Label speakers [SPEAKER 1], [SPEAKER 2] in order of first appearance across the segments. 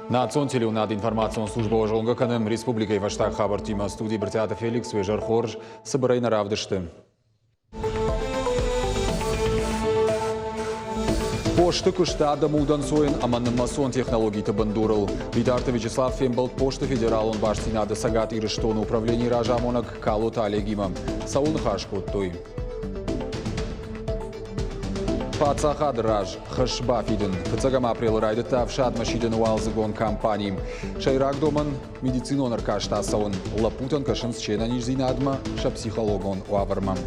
[SPEAKER 1] Национ телеунад информацион служба ожонга канем республикой ваштаг хабар тима студии Бертиата Феликс Вежар Хорж собирайна равдышты. Пошта куштада мудан соин аманнамасон технологий табандурал. Витарта Вячеслав Фембалт Пошта Федерал он баштинада сагат и рештон управление ражамонок Калута Олегима. Саун Хашкот той. Пацахад раж хашба фиден. Пацагам апрел райдата в шад машиден уалзагон компании. Шайрак доман медицинон аркашта саун. Лапутан кашин счена нижзинадма ша психологон уаварма.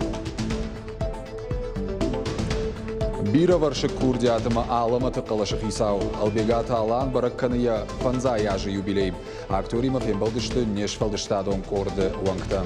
[SPEAKER 1] Бира варшик курдиатыма аламаты калашық исау. Албегата алан баракканая фанза яжы юбилей. Актерима фембалдышты нешфалдыштадон корды уангта.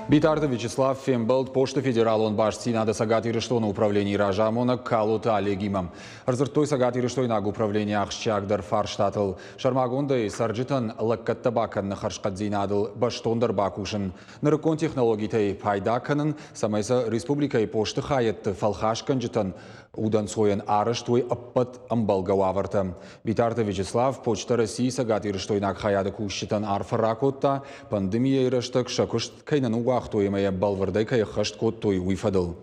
[SPEAKER 1] Битарта Вячеслав Фембалт Пошта Федерал он баштинада сагат и рештона управление ражамона Калута Олегима. Арзартой сагат и рештойнаг управление Ахшчагдар Фарштатл. Шармагондай сарджитан лаккаттабакан на Харшкадзинадл баштондар бакушин. Наракон технологитай пайдаканын самайса республика и пошта хаят фалхашканджитан удан соен арыштой аппат амбалгаварта. Битарта Вячеслав Почта России сагат и рештойнаг хаяда кушчитан арфаракотта пандемия и рештак шакушт кайнануга Ахтоемая балвардайка и хашткот той уйфадал.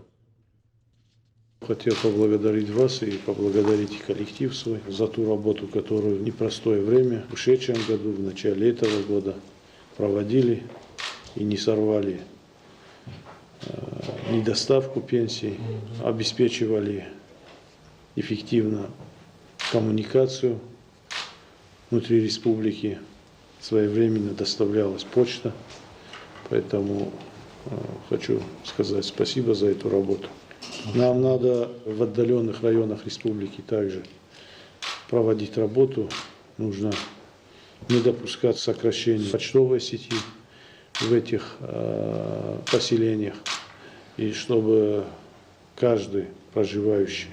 [SPEAKER 2] Хотел поблагодарить вас и поблагодарить коллектив свой за ту работу, которую в непростое время, в ушедшем году, в начале этого года проводили и не сорвали недоставку пенсий, обеспечивали эффективно коммуникацию внутри республики, своевременно доставлялась почта, поэтому хочу сказать спасибо за эту работу. Нам надо в отдаленных районах республики также проводить работу. Нужно не допускать сокращения почтовой сети в этих поселениях. И чтобы каждый проживающий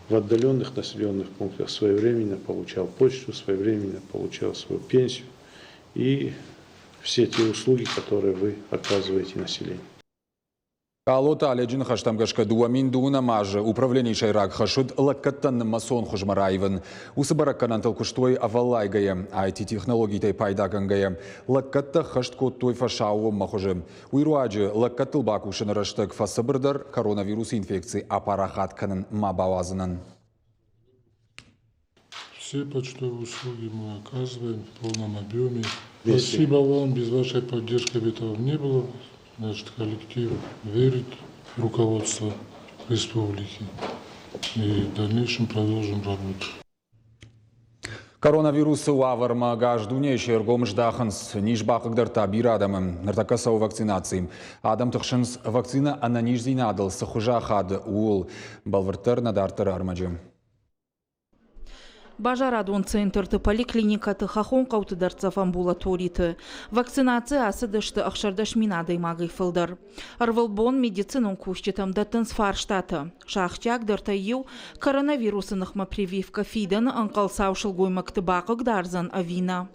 [SPEAKER 2] в отдаленных населенных пунктах своевременно получал почту, своевременно получал свою пенсию и все те услуги, которые вы оказываете населению.
[SPEAKER 1] Калута Оледжин хаштамгашка дуамин дуна мажа управление Шайрак хашуд лаккаттан масон хужмараеван. Усабаракканан талкуштой авалайгая, IT-технологии тай пайдагангая. Лаккатта хашткот той фашау махуже. Уируаджи лаккаттыл бакушын раштак фасабырдар коронавирус инфекции апарахатканын мабавазанан.
[SPEAKER 3] Все почтовые услуги мы оказываем в полном объеме. Спасибо вам, без вашей поддержки этого не было. Наш коллектив верит в руководство республики и в дальнейшем продолжим работу.
[SPEAKER 1] Коронавирус уаварма гаждуне шергом ждаханс нижбахыгдар табир адамым нартакасау вакцинации. Адам тахшанс вакцина ананижзинадал сахужахад уул балвартар надартар армаджи.
[SPEAKER 4] Бажарадон центрты поликлиникаты хахон каутыдарцав амбулаториты. Вакцинация асыдышты ақшардаш минадай магай фылдар. Арвалбон медицинон кушчетам даттынс фарштаты. Шахчак дартайю коронавирусынықма прививка фиден анқалсаушыл гоймакты бақық дарзан авина.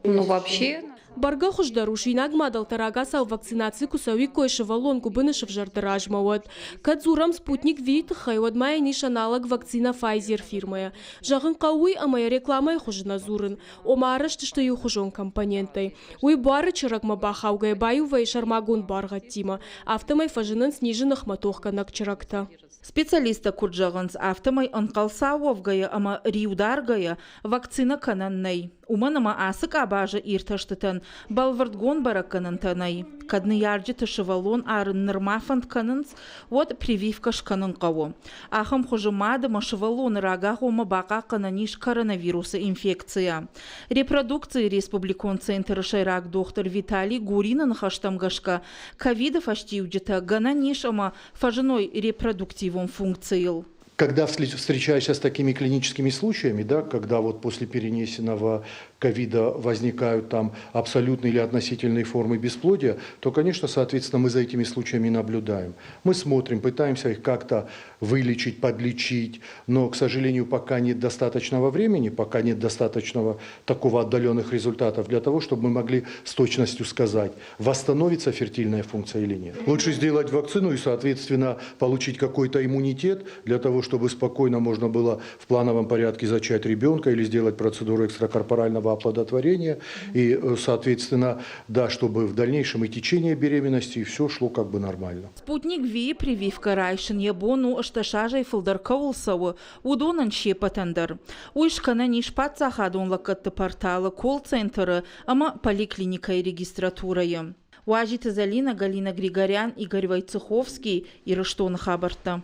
[SPEAKER 5] Ну вообще...
[SPEAKER 6] Барга хуждаруш инагмадал тарагаса вакцинации кусави койши валонку бынышев жардаражмауат. Кадзурам спутник вид хайвад мая ниш аналог вакцина Pfizer фирмая. Жагын кауи амая рекламай хужина зурын. Омарыш тышты хужон компонентой. Уй бары чыракма бахаугай баю вай шармагун барга тима. Автомай фажинын сниженных матохка накчыракта.
[SPEAKER 4] Специалиста курджаганс автомай анқалсауовгая ама риударгая вакцина кананнай. Уманама асык абажа ирташтытын балвардгон баракканантанай. Кадны ярджи тышывалон арын нырмафанд канынс вот прививка шканын қауы. Ахам хужымады машывалон рагахома бақа кананиш коронавируса инфекция. Репродукции республикон центр Шайрак доктор Виталий Гуринын хаштамгашка ковидов аштиуджита гананиш ама фажиной репродуктивом функциил.
[SPEAKER 7] Когда встречаешься с такими клиническими случаями, да, когда вот после перенесенного ковида возникают там абсолютные или относительные формы бесплодия, то, конечно, соответственно, мы за этими случаями наблюдаем. Мы смотрим, пытаемся их как-то вылечить, подлечить, но, к сожалению, пока нет достаточного времени, пока нет достаточного такого отдаленных результатов для того, чтобы мы могли с точностью сказать, восстановится фертильная функция или нет. Лучше сделать вакцину и, соответственно, получить какой-то иммунитет для того, чтобы спокойно можно было в плановом порядке зачать ребенка или сделать процедуру экстракорпорального оплодотворения и, соответственно, да, чтобы в дальнейшем и течение беременности, и все шло как бы нормально.
[SPEAKER 4] Спутник Ви прививка райшин ебону шташажай фылдар каулсавы, удонан шепатандар. Уйшкана нишпат захадун лакатты порталы колл-центры, ама поликлиника и регистратурая. Уажиты Залина, Галина Григорян, Игорь Войцеховский и Рыштон Хабарта.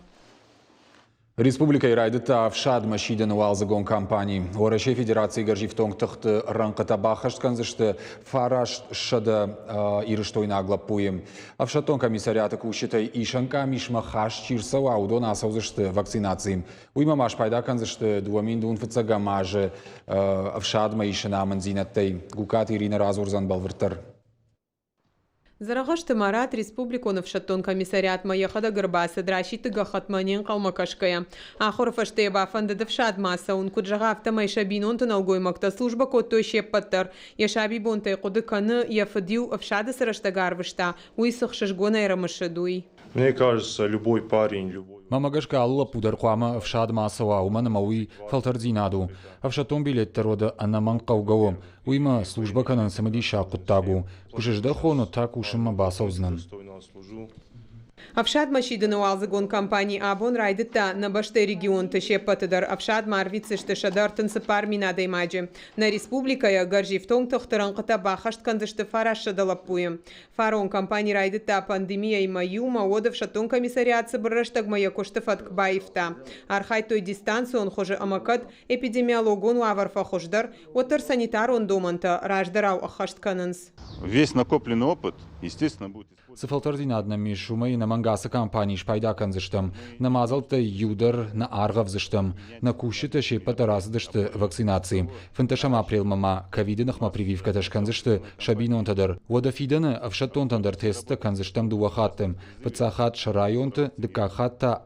[SPEAKER 1] Республика Ирайдыта авшад машиден уалзагон компании. Орашей Федерации Горжифтонг тахты ранката бахаштканзышты фараш шада ирыштойна аглапуем. Авшатон комиссариаты кушитай ишанка мишмахаш чирсау аудон асаузышты вакцинациям. Уймамаш пайдаканзышты дуамин дунфыцага мажы авшад маишина манзинаттай. Гукат Ирина Разурзан Балвыртар.
[SPEAKER 8] Зарағашты Марат Республиконы фшаттон комиссариат маяхада гырбасы драшиты гахатманен қалмакашкая. Ахор фашты бафанды дывшад маса, он куджага автомайша бинонтын алгоймакта служба коттой шеппаттар. Яшаби бонтай куды каны яфадил фшады сыраштагарвышта, уйсых шашгона ирамышадуй.
[SPEAKER 9] Мне кажется, любой парень, любой...
[SPEAKER 1] Мамагашка алла пудар қуама авшад масава, умана мауи фалтардзинаду. Авшатон билеттер ода анаман қаугавым. Уйма служба канан самади шақуттагу. Кушежда хону так ушыма басаузнан.
[SPEAKER 8] Авшад машиданы уалзагон компании Абон райдыта на башты регион тышеппатыдар авшад марвицышты шадартын сыпар минадай маджи. На республикая Горжифтонг тохтаранқыта бахашткандышты фараш шадалапуем. Фарон компании райдыта пандемия и маюма одав шатон комиссариат сыбырыштаг мая коштыфат кбаифта. Архай той дистанцию он хоже амакат эпидемиологон лаварфа хождар, отыр санитар он доманта раждарау ахаштканынс.
[SPEAKER 9] Весь накопленный опыт, естественно, будет...
[SPEAKER 1] Сыфалтардинадна мишумай на мангаса компании шпайдаканзыштам, на мазалта юдар на аргавзыштам, на кушита шепата раздышты вакцинации. Фанташам апрел мама ковидынахма прививка ташканзышты шабинонтадар. Водафиданы авшатонтандар теста канзыштам дуахаттым. Пацахат шарайонты дыкахатта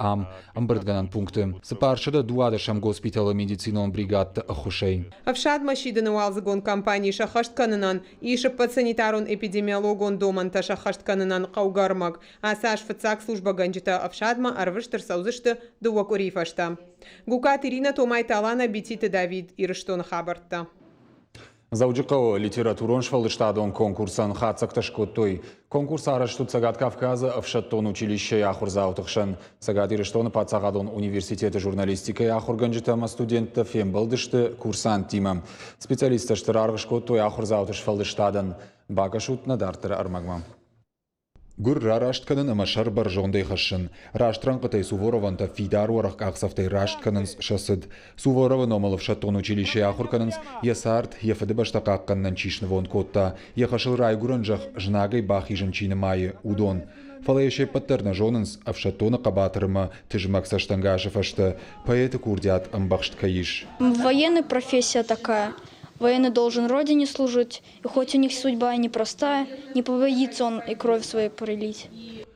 [SPEAKER 1] амбырдганан пункты. Сыпаршада дуадашам госпитала медицинон бригадта ахушей.
[SPEAKER 8] Авшад машиданы уалзагон компании шахаштканынан и шеппат санитарон эпидемиологон доманта шахаштканынан қаугармак. Асаш фыцак служба ганджита авшадма арвыштыр саузышты дуак урифашта. Гукат Ирина Томай Талана Бетиты Давид Ирыштон Хабартта.
[SPEAKER 1] Зауджикау литературон швалдыштадон конкурсан хацакташкоттой. Конкурс араштут Сагат Кавказа авшаттон училище ахурзаутыхшан. Сагат Ирыштон пацагадон университеты журналистика ахурганджитама студентта фембалдышты курсант тимам. Специалисташтыр аргышкоттой ахурзаутыш фалдыштадан. Бакашут надартыр армагмам. Гур раштканын амашар баржондай хашын. Раштран қытай Суворованта фидар уарах ақсафтай раштканынс шасыд. Суворова номалов шаттон училище ахурканынс ясарт ефады баштақаққаннан чишны вон котта. Ехашыл райгуранжах жнагай бахи женчины майы удон. Фалаеше паттерна жонынс авшаттона қабатырыма тыжмак саштангашев ашты. Поэты курдят амбахшткаиш.
[SPEAKER 10] Военная профессия такая. Военный должен родине служить, и хоть у них судьба непростая, не побоится он и кровь свою пролить.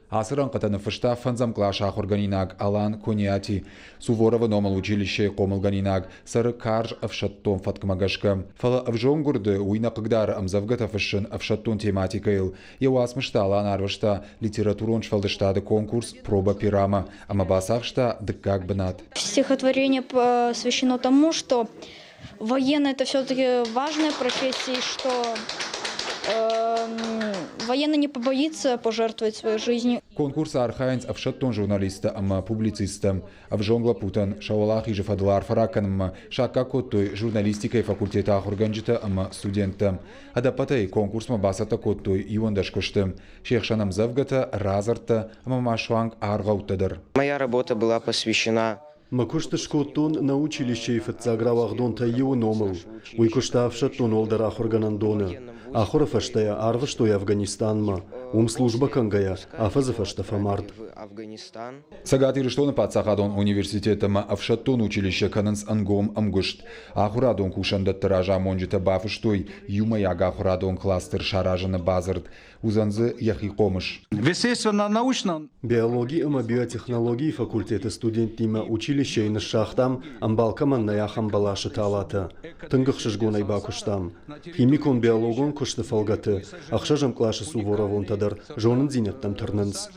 [SPEAKER 1] Асыран қатаны фышта фанзам клаша ахурганинаг Алан Кониати. Суворова номал училище комылганинаг сары карж авшаттон фаткмагашка. Фала авжонгурды уйна қыгдар амзавгата фышын авшаттон тематикайл. Еуасмышта Алан арвышта литературон швалдыштады конкурс проба пирама. Амабасахшта дыккак бнат.
[SPEAKER 10] Стихотворение посвящено тому, что военный это все-таки важная профессия, что военный не побоится пожертвовать своей жизнью.
[SPEAKER 1] Конкурс архаинс авшаттон журналиста, ама публициста. Авжонгла путан шауалах и жефадлар фараканма шака коттой журналистика и факультета ахурганджита, ама студента. Адапатай конкурс мабасата коттой ивондашкошты. Шехшанам завгата разарта, ама машванг аргаутадар.
[SPEAKER 11] Моя работа была посвящена
[SPEAKER 12] Макуштышкоттон на училище фетцагравахдон тайю номал. Уйкуштавшаттон олдар ахурганандоны. Ахурафаштая арваштой Афганистанма. служба кангая, афазафа штафамарт.
[SPEAKER 11] Афганистан.
[SPEAKER 1] Сагат Ириштона Пацахадон университетама Авшаттон училище Кананс Ангом Амгушт. Ахурадон Кушанда Таража Монжита Бафыштой, Юмаяга Ахурадон кластер Шаражана Базард, Узанзы Яхи Комыш.
[SPEAKER 13] Естественно, научно.
[SPEAKER 12] Биологии и биотехнологии факультеты студентнима училище и шахтам амбалкаман на яхам балаши талата. Тынгых шишгонай бакуштам. Химикон биологон кушты фалгаты. Ахшажам клаши Суворовон тадар жонын зинеттам тырнынс.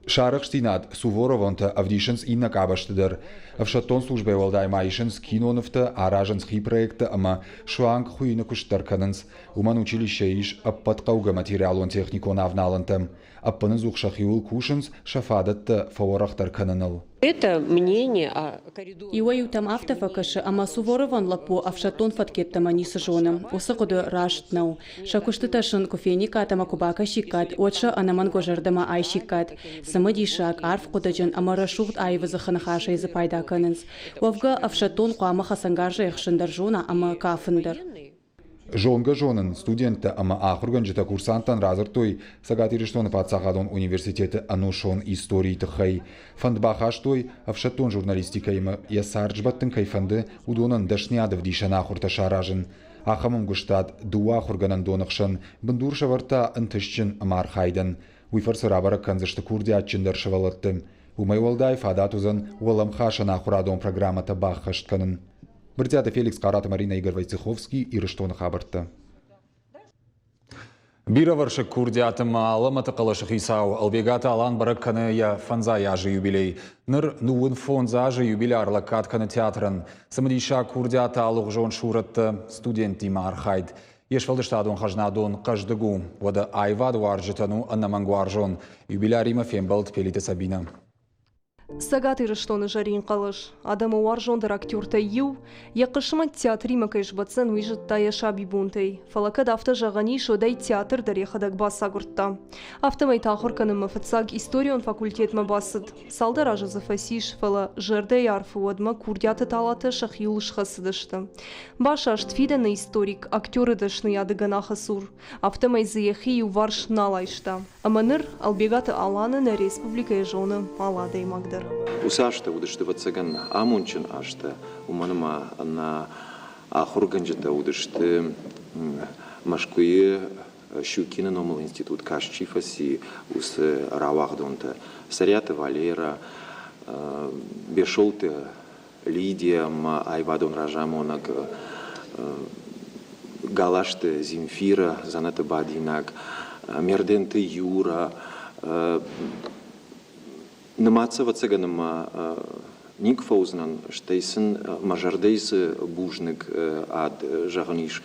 [SPEAKER 1] Шарах Штинат Суворовонта Авдишенс Инна Кабаштедер. Авшаттон службе Валдай Майшенс Киноновта Араженсхи проекта ама Шуанг Хуина Куштар Кананс. Уман училище иш аппаткауга материалон техникон авналантам. Аппаны зухшахиул Кушенс Шафадатта Фаворахтар Кананал.
[SPEAKER 14] Это мнение о коридоре.
[SPEAKER 6] Иуаю там автофакаши, ама Суворован лапо авшатон фаткеттама нисы жоным. Осақуды раштнау. Шакуштыташын кофейника атама кубака шикат, отша анаман гожардама ай шикат. Самыди шак арф кудажын ама рашухт айвызы ханахаша изы пайда канынс. Вавга авшатон куама хасангаржа яхшындар жона ама кафындар.
[SPEAKER 1] Жонга жонын студентті ама ахырган жыта курсанттан разыртой Сагат Ириштона Пацахадон университеті анушон истории тыхай. Фандбахаштой Авшаттон журналистика има ясарджбаттын кайфанды удонын дашнядов дишан ахурта шаражын. Ахамым гуштад дуа хурганан донықшын бындур шаварта ынтышчын амар хайдан. Уйфар сырабара канзышты курди атчындар шавалаттым. Умай валдай фадатузан уалам хашан ахурадон программата бахаштканын. Бритята Феликс Карата Марина Игорь Войцеховский и Ириштона Хабарта. Бираваршык курдиатым аламаты қалышық Исау, албегаты алан баракканы я фанза яжы юбилей. Ныр нуын фонзажы юбилярлы катканы театрын. Самадиша курдиаты алуқ жон шуратты студент дима архайд. Ешвалдыштадон хажнадон қаждыгу. Вада айваду аржытану аннамангу аржон. Юбилярима фембалт пелиты Сабина.
[SPEAKER 15] Сагат Ириштона жарин қалыш. Адамы уаржондар актерта ю, яқышыма театрима кайшбацын уйжыт тая шаби бунтай. Фалакад авто жағани шодай театр дарехадак баса гуртта. Автомай тахурканым мафацаг историон факультетма басыд. Салдар ажазы фасиш фала жердай арфу адма курдяты талаты шахюл шхасыдышты. Баша аштфиданы историк, актеры дашны ядыгана хасур. Автомай заехи варш налайшта. Аманыр албегаты аланы на республика ежоны маладай магдар.
[SPEAKER 16] Усашта удышты вацаган амунчин ашта уманыма на ахурганжата удышты машкуе щукина номал институт кашчифаси ус равахдонта сарята Валера бешолты Лидия ма айвадон ражамонак галашты Земфира заната бадинак мерденты Юра Намацава цыганым Ник Фаузнан, штейсен мажардейсы бужник ад жағыниш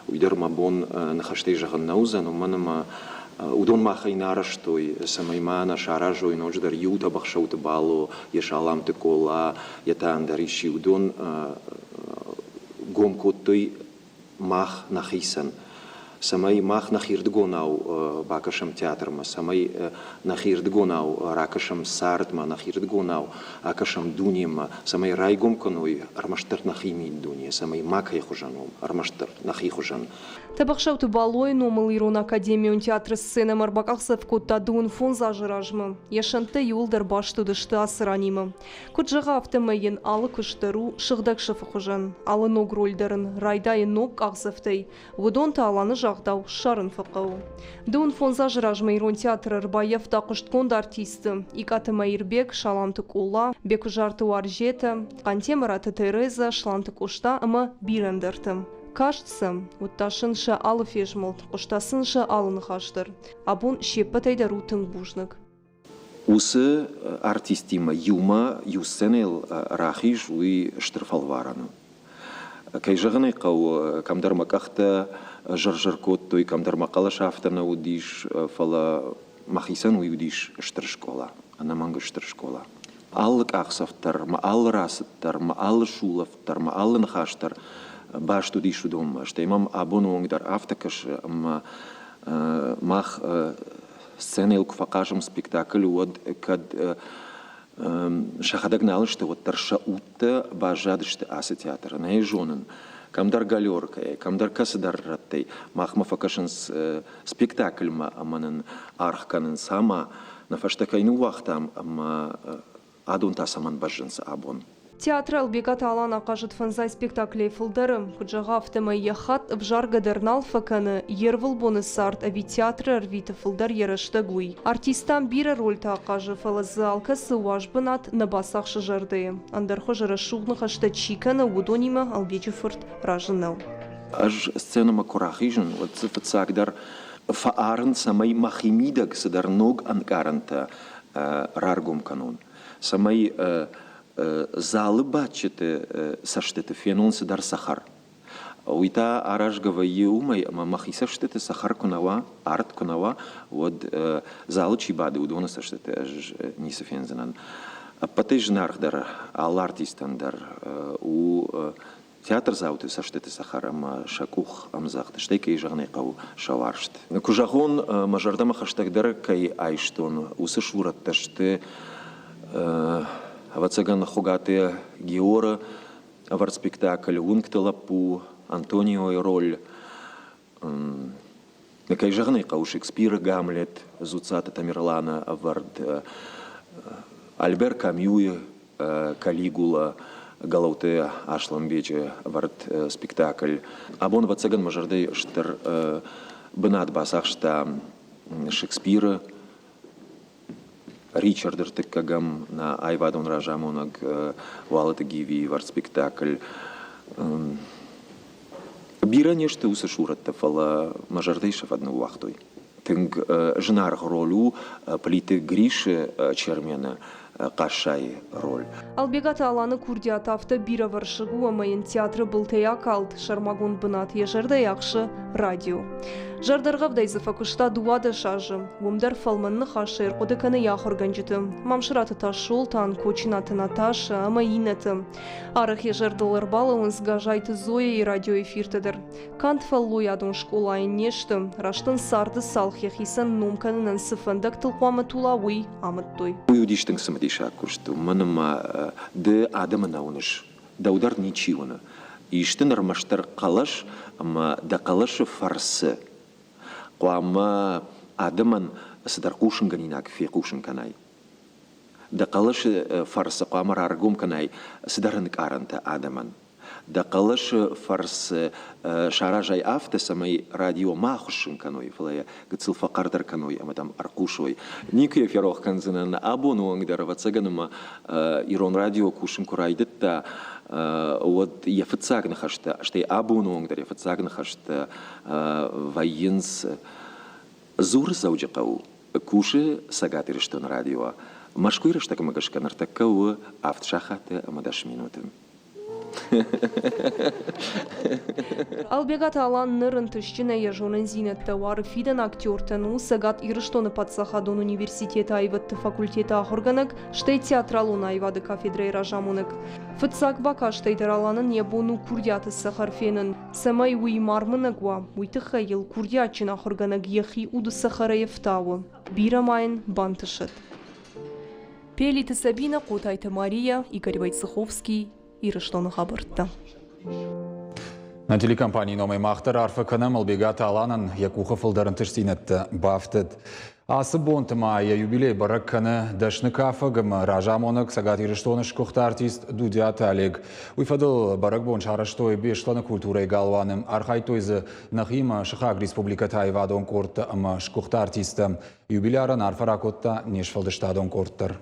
[SPEAKER 16] уйдермабон нахаштей жағын наузан, уманыма удон махай нараштой, самаймана шаражой ночдар юта бахшауты балу, ешаламты кола, ятандариши удон гомкоттой мах нахисан. Самай мах нахирдгонау бакашам театрма, самай нахирдгонау ракашам сартма, нахирдгонау акашам дуньема, самай райгомканой армаштар нахими дуния, самай макай хужаном, армаштар нахи хужан.
[SPEAKER 15] Табақшауты балой номыл Ирон Академион театры сцена марбақақсов котта дуын фон зажыражмы. Яшанты юлдар баштудышты асыранимы. Күджаға автомайын алы күштару шығдак шыфы хужан. Алы ног рольдарын райдайы ног ақсыфтай. Вудон аланы жағдау шарын фықау. Дуын фон зажыражмы Ирон театры рбаев тақыштконд артисты. Икаты Майырбек, Шаламты Кулла, Беку жарты Уаржеті, Қантемараты Тереза, Шланты Кушта, ама бирендерті. Кажется, утташынша алы фежмолт, құштасынша алын хаштыр. Абун шеппатайда рутын бужнық.
[SPEAKER 16] Усы артистима юма юсенел рахи жуи штырфалварану. Кайжағын айқау камдармақақты жыр-жыркот той камдармақалы шафтана удиш фала махисан уйудиш штыршкола, анаманғы штыршкола. Аллық ақсафтар, ма аллы расыттар, ма аллы шулафтар, ма аллы нахаштар, баш туди шудом, что имам абонунгдар автокаш мах сцены покажем спектакль вот кад шахадагнал что вот тарша утта бажадышты асы театра на ежонын камдар галерка, камдар касыдарраттай, махма факашынс спектакль аманын архканын сама, на фаштакайну вахтам, ама адун тасаман бажынс абон.
[SPEAKER 15] Театр Албегат Алан ақажыт фанзай спектаклей фылдырым. Күджаға автыма ехат обжарга дернал факаны ервыл боны сарт ави театры арвиты фылдар ерышты гуй. Артистан бирі рольта ақажы фалазы алкасы уажбынат на басақ шыжарды. Андархо жары шуғны қашты чиканы удонима албечі фырт ражынау.
[SPEAKER 16] Аж сценама курахижын, вот цифацагдар фаарын самай махимидак садар ног анкаранта раргум канон. Самай залы бачыты саштыты фенон садар сахар. Уйта аражгава еумай, ама махи саштыты сахар кунава, арт кунава, вот залы чибады удона саштыты аж ниса фензанан. Патыжнархдар, алартистандар, у театр зауты саштыты сахар, ама шакух амзахты, штейка жағнай қау шаваршт. Кужағон мажардама хаштагдар кай айштон, усы шуратташты, Вацаган Хогате Геора, аварт-спектакль, Унктелапу, Антонио и роль. Кайжарный кау Шекспира, Гамлет, Зуцата Тамерлана, аварт, Альбер Камью, Калигула, Галауте Ашламбече, аварт-спектакль. Абон Вацаган Мажардей Штер Бенат Басахшта Шекспира, Ричардер Теккагам на Айвадон Ражамонаг Валата Гиви варт-спектакль. Бира нешты усы шуратта фала мажардейша в одну вахтой. Тынг жнар ролю плиты Гриши Чермена қашай роль.
[SPEAKER 15] Албегат Аланы курдиат авто бира варшыгу амайын театры бұлтая қалд, шармагун бынат ежерді яқшы радио. Жардарғав дайзыфа күшта дуады шажы, өмдар фалманны қашыр қодыканы яқ органжыты. Мамшыраты ташол тан кочинаты Наташа, амайинаты. Арық ежердылар балауыныз гажайты Зоя и радиоэфиртедір. Кант фаллой адын школайын нешті, раштын сарды салх яхисан номканынан сыфындық тылқуамы тулауы амыттой.
[SPEAKER 16] Уюдиштың сымдиша күшті, мұныма ды адымына уныш, даудар ничиваны. Иштін армаштар қалаш, ама да қалашы фарсы. Қуама адыман сыдар кушын ганинак фе кушын канай. Да қалашы фарсы қуамар аргум канай сыдарынық аранта адыман. Да қалашы фарсы шаражай авто самай радио махушын каной, фалая гыцыл фақардар каной, амадам аркушой. Нике ферох канзынан абону аңдар вацаганыма ирон радио кушын курайдытта вот яфыцагны хашта, штей абону аңдар яфыцагны хашта вайынс зур заужақау кушы сагатырыштын радио. Машкуйрыштак магашканартаккау автшахаты амадаш минутым.
[SPEAKER 15] Албегат Алан нырын тышчына ежонын зинетті вары фиден актертіну сагат ирыштоны Патсахадон университеті айватты факультеті ахырганыг, штей театралун айвады кафедрей ражамунык. Фытсак бака штейдер Аланын ебону курдяты сахарфенын. Самай уймармынагва, уйты хайыл курдячын ахырганыг ехи уды сахараевтауы. Бирамайын бантышыт. Пелиты Сабина, Котайты Мария, Игорь Вайцеховский, Ирыштоны хабыртты.
[SPEAKER 1] На телекомпании «Номай Махтар» арфаканам Албегат Аланын якуха фылдарын тышсинетті бафтыд. Асы бонтымая юбилей баракканы дашны кафагым ражамонық сагат Ирыштоны шкухта артист Дудят Олег. Уйфадыл барак бонч араштой бешланы культурой галваным архайтойзы нахима шахаг республиката айвадон корты ама шкухта артиста. Юбилярын арфаракотта нешфалдыштадон корттыр.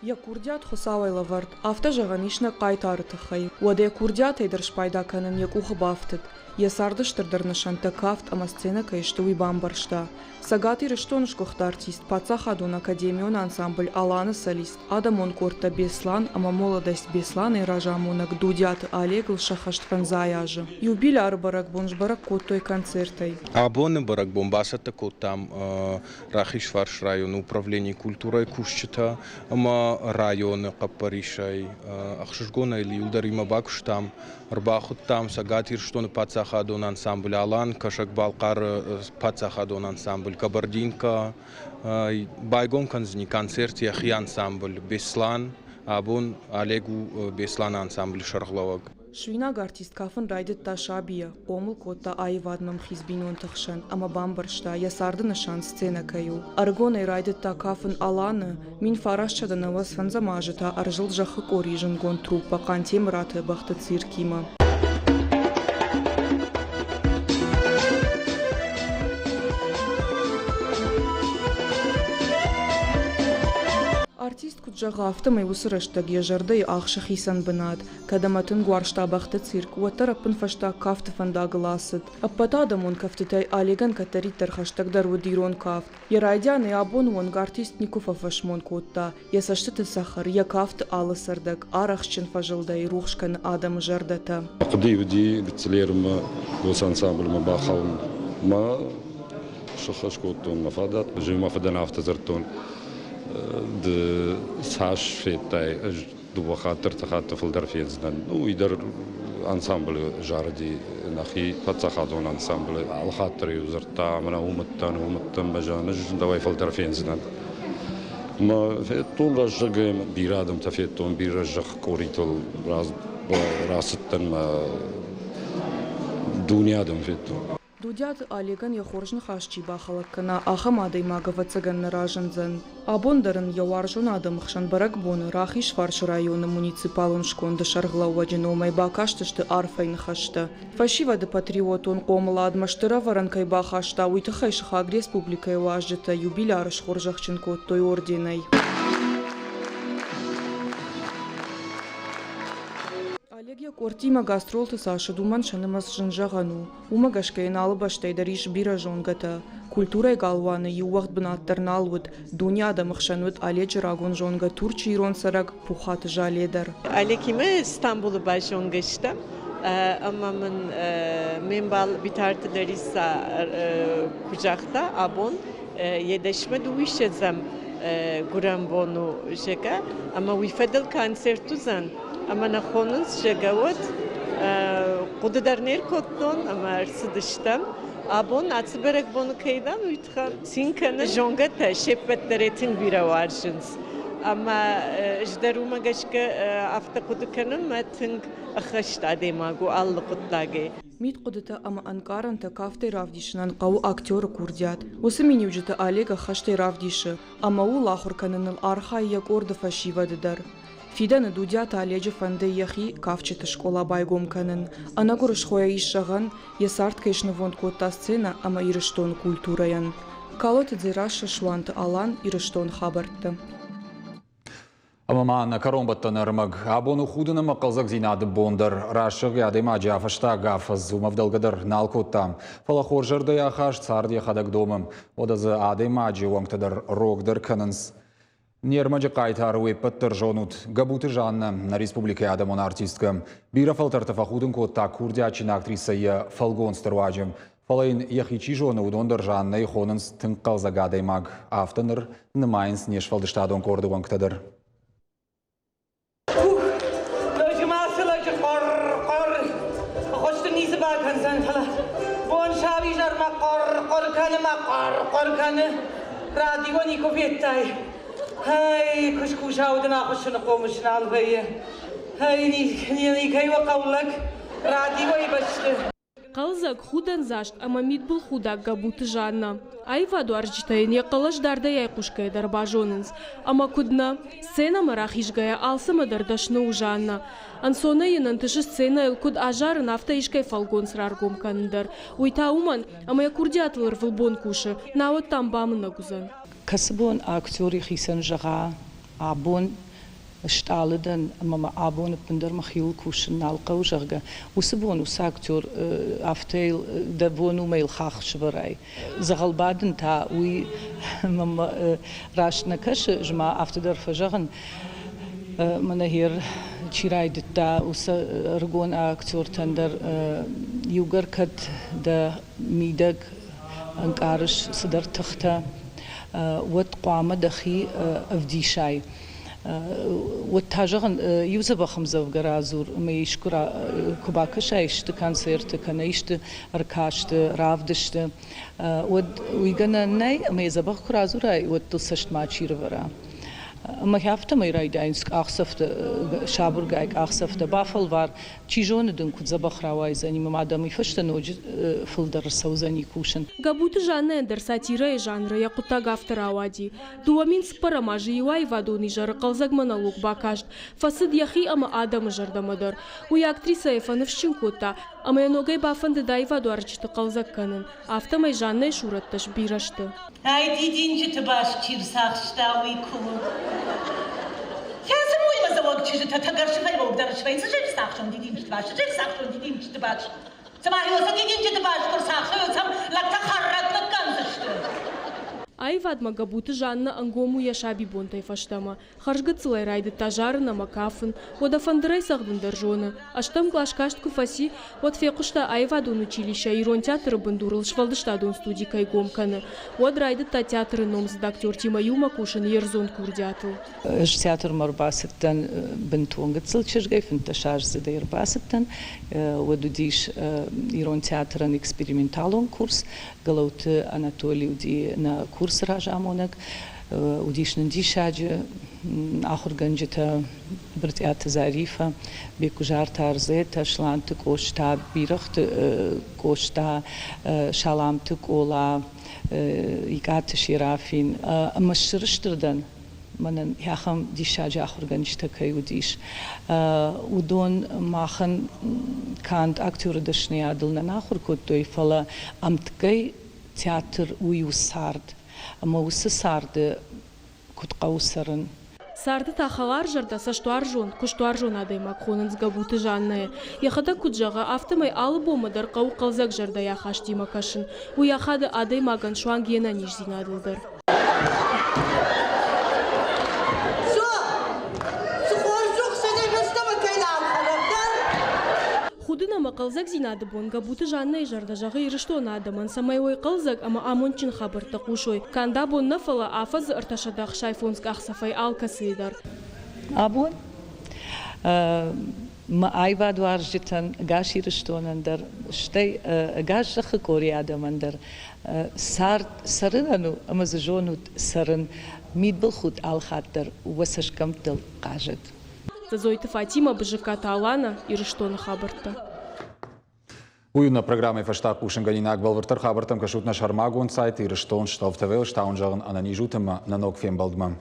[SPEAKER 13] Я курдят хосавайла вард, авто жағанишна қайтарыты хай. Уаде курдят айдырш пайда канын якуха бафтыд. Я сардыштырдыр нышанты кафт, ама сцена кайшты уйбам баршта. Сагат Ирыштоны шкухта артист, Патсахадон академион ансамбль Аланы солист. Адамон корта Беслан, ама молодость Беслана и ражамонак Дудят Олег шахашт фанзаяжы. Юбиляр барак бонж барак коттой концертой.
[SPEAKER 17] Абоны барак бомбасата коттам Рахиш Фарш район управление культурой кушчата, ама районы Капаришай, Ахшишгона или Юлдарима Бакуштам, Рбахуттам, Сагат Ирыштоны Патсахадон ансамбль Алан, Кашак Балкар Патсахадон ансамбль Кабардинка, Байгон канзни концерт яхи ансамбль Беслан, Абон Олегу Беслан ансамбль Шаргловак.
[SPEAKER 13] Շվինագ արտիստ կավն ռայդտ տա շաբիը, օմլ կոտա այվադմմ խիզբինոն թխշան, ամա բամբրշտա, եսարդը նշան սցենա կայու։ Արգոն է ռայդտ տա կավն ալանը, մին ֆարաշ չդնավաս վնձա մաժտա, արժıl ժախը կորիժն գոն թրուպա, կանտի մրաթը բախտը ծիրկիմը։ Артист куджага автомай усырыштаг ежарды ахшы хисан бынат, кадаматын гуарштабахты цирк, уатарапын фашта кафты фандагыласыт. Аппатадам он кафтытай алиган катариттер хаштагдар удирон кафт. Ярайдяны абон он артист никуфа фашмон котта, ясаштыты сахар, я кафт алысырдаг, арахшчын фажылдай рухшкан адам жардата.
[SPEAKER 18] Қыды үді бітсілерімі гос ансамблімі бақауын ма шықаш коттон мафадат, жима фадан автозыртон. de saashfetai duwa khater takhat filder fiezdan u idar ensemble jardi nahi patsakhadon ensemble al khater yuzerta mana umuttan bajanaj dawai filder fiezdan ma fetton rajgem biradam tafetton birajkh koritol rastan ma dunyadam fetton
[SPEAKER 13] Դուդյատ ալիգան եղորժն խաշճի բախալակկնա ախամ ադեյ մագավացգան նրաժնձն։ Աբոնդարն յավարժուն ադմ խշան բարակ բոն ռախիշ վարշ ռայոնը մունիցիպալուն շկոն դշարղլա ուաջնոմայ բակաշտշտը արֆայն խաշտը։ Ֆաշիվա դը պատրիոտոն կոմլա ադմաշտրա վարանքայ բախաշտա ուիթխայ շխագ ռեսպուբլիկայ ուաժջտը юбиляр շխորժախչն կոտտոյ օրդենայ։ Олег Кортима гастролты Саша думан шанымас жынжағану. Ума гашкайын алып баштайдариш бира жонгата. Культурай галваны ювақт бынаттарны алвыд. Дуняда мықшанвыд алечі рагон жонга Турчи ирон сарак пухаты жаледар.
[SPEAKER 14] Алekime İstanbul'u başongaçtım. Ama men bal bitartılarıysa kucakta abon yedeşme duvişezem gurambonu şeka ama wifedel konsertuzan ama nakhonuz şegawat qudadarner kotton ama arsidishtam abon atsberek bonu kaydan uytxan sinkana jongata şepetleretin bira varşins ama jdaruma gaşka afta qudukanım matın akhashta demagu allı qutlage
[SPEAKER 13] Мит қодыта ама анкаранта кафте равдишнан қау актер курдят. Осы менюджета Олега хаште равдиши, ама у лахурканыныл арха як орда фашивадыдар. Фиданы дудята Оледжи фанде яхи кафчета школа байгом канын. Ана горышхоя ишшаган, есарт кешны вонд котта сцена, ама ирыштон культураян. Калоты дзираша шуанты алан ирыштон хабартты.
[SPEAKER 1] Амаман каромбаттан армаг абону худына мақалзак зинады бондар рашығы адема жафашта гафаз зумавдалгадар налкоттам. Фалахор жарды яхаш царды яхадак домым. Одазы адема жауаңтадар рогдар канынс. Нермаджы қайтар уеппаттыр жонут. Габуты жанна на республике адамон артисткам. Бира фалтартафа худын котта курдячин актрисая фалгонстыр важым. Фалайын яхичи жоны удондар жанна и хонынс тыңқалзаг адемаг. Автаныр нымайынс нешфалдыштадон корды ваңктадыр.
[SPEAKER 19] بون شاویجار مقر کنه رادیونی کوفیتای هی کشکوش آودن آخوشن قومش نالبیه هی نی کی وقولک رادیوی بچه
[SPEAKER 6] Қалзак худан зашт, ама мит был худак габуты жанна. Айваду аржитайын яқалаш дарда яйқушкай дарбажонынс. Ама кудна сцена марахишгая алсама дардашны у жанна. Ансона янан тыши сцена илкуд ажарын авта ишкай фалгон сраргом кандар. Уйта уман, ама я курдиатлар вылбон куши, навод там бамы нагузан.
[SPEAKER 20] Касбон актери хисан жага абон шталден мама абон пендер махил кушн налқау жага усбон усактер афтейл да вону мейл хах шварай загалбаден та уи мама рашна каш жма афтедер фажаган манахир чирайдта ус ргон актер тендер югар кат да мидаг анкарш сдар тахта вот قامه دخي افديشاي وتاجغن يوسف خمزة وجرازور ما يشكر كباكش عيشت كونسرت كان عيشت ركاشت رافدشت ود ويجنا ناي ما يزبخ كرازور أي ود تصشت ما تشير ورا Maar heeft hem hier uiteindelijk achsafte Schaburgijk achsafte Baffelwar Chijone doen kuzabachrawa izani madami fashtanoj filder sauzani kushen.
[SPEAKER 6] Габуты жанны эндер сатира и жанры якута гафтыр авади. Дуамин спарамажи юай вадуни жары қалзаг монолог бакашт. Фасид яхи ама адамы жардамадар. Уй актриса Ефановщин кота. Ама яногай бафанды дай ваду арчты қалзаг канын. Автомай жанны шуратташ бирашты.
[SPEAKER 19] Ай дидинчи ты баш чирсахшта уйкулу. Хязым уйма завод чижи татагаршивай вогдаршивай. Зажив сахшон дидинчи ты баш. Зажив сахшон дидинчи ты баш. Самайоса дидинчи ты баш курсахшай. Сам лакта харрат лакканзышты.
[SPEAKER 6] Айвадма габуты жанны ангому яшаби бонтай фаштама. Харжгыцылай райды тажарына макафын, ода фандырай сағдындар жоны. Аштам глашкашт куфаси, от фекушта айвадун училища ирон театры бандурыл швалдыштадун студий кайгом каны. Од райды та театры номзд актер Тима Юмакушын ерзон курдятыл.
[SPEAKER 20] Театр марбасыттан бентунгыцыл чижгай финташажзы да ербасыттан. Одудиш ирон театрын эксперименталон курс. Галауты Анатолий уди на курс ражамонак, удишнен дишаджи, ахурганджита братята зарифа, бекужар тарзета, шланты кошта, бирахт кошта, шаламты кола, игаты ширафин, машырыштырдан. Манан яхам дишаджи ахурганджита кай удиш. Удон махан кант актера дашни адылна нахур коттой фала амткай театр уйу сард. Ама усы сарды кутқаусарын.
[SPEAKER 6] Сарды тахалар жарда саштуар жон, куштуар жон адайма қоныныз габуты жанная. Яхада куджаға автомай албомадар қау қалзак жарда яхаш димакашын. У яхады адаймаган шуан гена нижзин адылдар. Худынама қалзак зинады бон габуты жанна и жарда жағы ирышто надаман самай ой қалзак ама амончин хабарта кушой. Канда бон нафала афаз ырташадақ шайфонск ақсафай алкасыйдар.
[SPEAKER 20] Абон? Ма айваду аржитан гаш ирыштонандар. Штай гаш жақы кори адамандар. Сарынану ама зажонут сарын мидбыл худ алхаттар уасашкамтыл қажет.
[SPEAKER 6] Зазойты Фатима БЖК Талана ирыштоны хабарта.
[SPEAKER 1] Уюна программы фаштак ушанганинак балвартар хабартам кашутна шармагун сайт ирыштон штав ТВ штаун жағын анани жутыма на ног фем балдмам.